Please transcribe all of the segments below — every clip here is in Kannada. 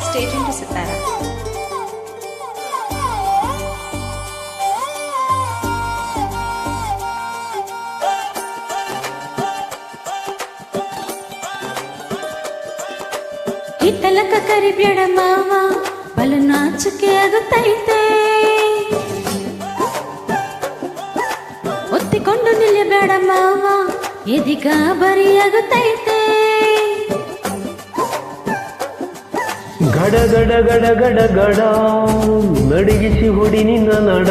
Stay tuned to Sitara. ಹಿತ್ತಲಕ ಕರಿಬೇಡ ಮಾವ ಬಲು ನಾಚಿಕೆ ಆಗುತ್ತೈತೆ ಒತ್ತಿಕೊಂಡು ನಿಲ್ಲಬೇಡ ಮಾವ ಎದಿಗ ಬರಿಯಾಗುತ್ತೈತೆ ಗಡ ಗಡ ಗಡ ಗಡ ಗಡ ನಡಿಗಿಸಿ ಹೊಡಿ ನಿನ್ನ ನಡ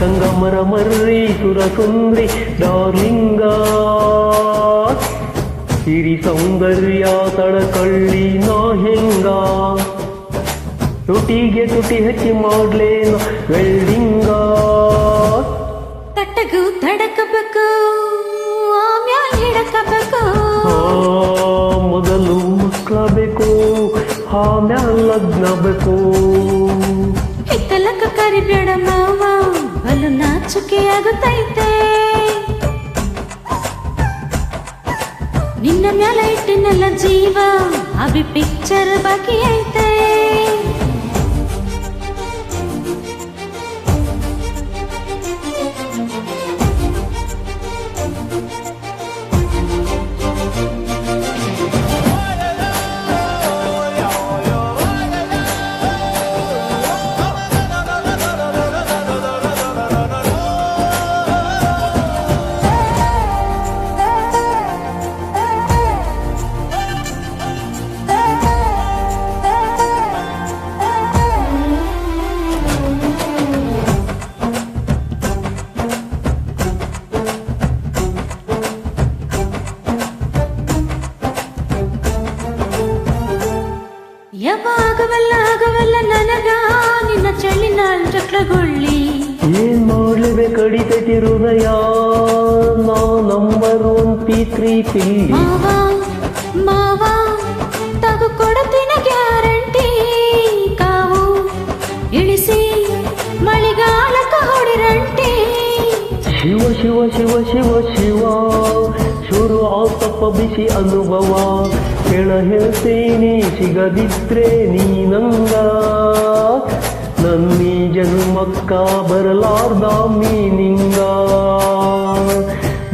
ಸಂಗಮರ ಮರ್ರಿ ಸುರ ಸುಂದ್ರಿ ಡಾರ್ಲಿಂಗ ಸಿರಿ ಸೌಂದರ್ಯ ತಳಕಳ್ಳಿ ನಾ ಹೆಂಗ ತುಟಿಗೆ ತುಟಿ ಹಚ್ಚಿ ಮಾಡ್ಲೇನ ವೆಲ್ಡಿಂಗ ತಟ್ಟಗೂ ತಡಕಬೇಕು ಆಮ್ಯಾಲ್ ಹಿಡಕಬೇಕು ಮೊದಲು ಮಕ್ಕಳಬೇಕು ಆಮ್ಯಾಲ್ ಲಗ್ನ ಬೇಕು ಹಿತ್ತಲಕ ಕರಿಬೇಡ ಮಾವ ಬಲು ನಾಚಿಕೆ ಆಗುತ್ತೈತೆ ನಿನ್ನ ಮ್ಯಾಲ ಇಟ್ಟಿನಲ್ಲ ಜೀವ ಅಭಿ ಪಿಕ್ಚರ್ ಬಾಕಿ ಐತೆ ಆಗವಲ್ಲ ನನಗ ನಿನ್ನ ಚಳಿನ ಚಕ್ರಗೊಳ್ಳಿ ಏನ್ ಮಾಡ್ಲೇಬೇಕಡಿತೈತಿ ಹೃದಯ ನಾ ನಂಬರ್ 1 P3 ಪಿಲ್ಲಿ ಮಾವ ತಗು ಕೊಡತಿನ ಗ್ಯಾರಂಟಿ ಕಾವು ಇಳಿಸಿ ಮಳಿಗಾಲಕ ಹೊಡಿರಂಟಿ ಶಿವ ಶಿವ ಶಿವ ಶಿವ ಶಿವ ಶುರು ಆತಪ್ಪ ಬಿಸಿ ಅನುಭವ ಕೆಳ ಹೇಳ್ತೇನೆ ಸಿಗದಿದ್ರೆ ನೀನಂಗ ನನ್ನೀ ಜನ್ಮಕ್ಕ ಬರಲಾರ್ದ ಮೀನಿಂಗ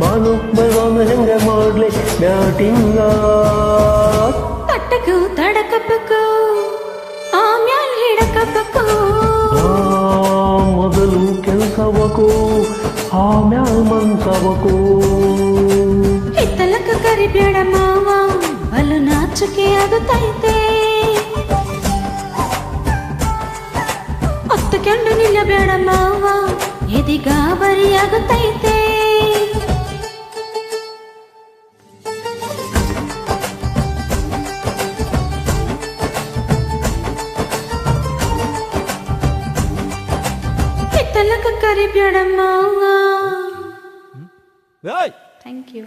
ಬಾನು ಬರೋನ ಹೆಂಗ ಮಾಡ್ಲೆ ಬ್ಯಾಟಿಂಗ ತಟ್ಟಕು ತಡಕಬೇಕು ಆಮ್ಯಾಲ್ ಹಿಡಕಬೇಕು ಮೊದಲು ಕೆಲಸವಕು ಆಮ್ಯಾಲ್ ಮನ್ಸವಕು ಹಿತ್ತಲಕ ಕರಿಬೇಡ ಮಾವ ಬಲು ನಾಚಿಕೆ ಆಗುತ್ತೈತೆ ಒತ್ತುಕೊಂಡು ನಿಲ್ಲಬೇಡ ಮಾವ ಎದಿಗ ಬರಿಯಾಗುತ್ತೈತೆ ಹಿತ್ತಲಕ ಕರಿಬೇಡ ಮಾವ. Thank you.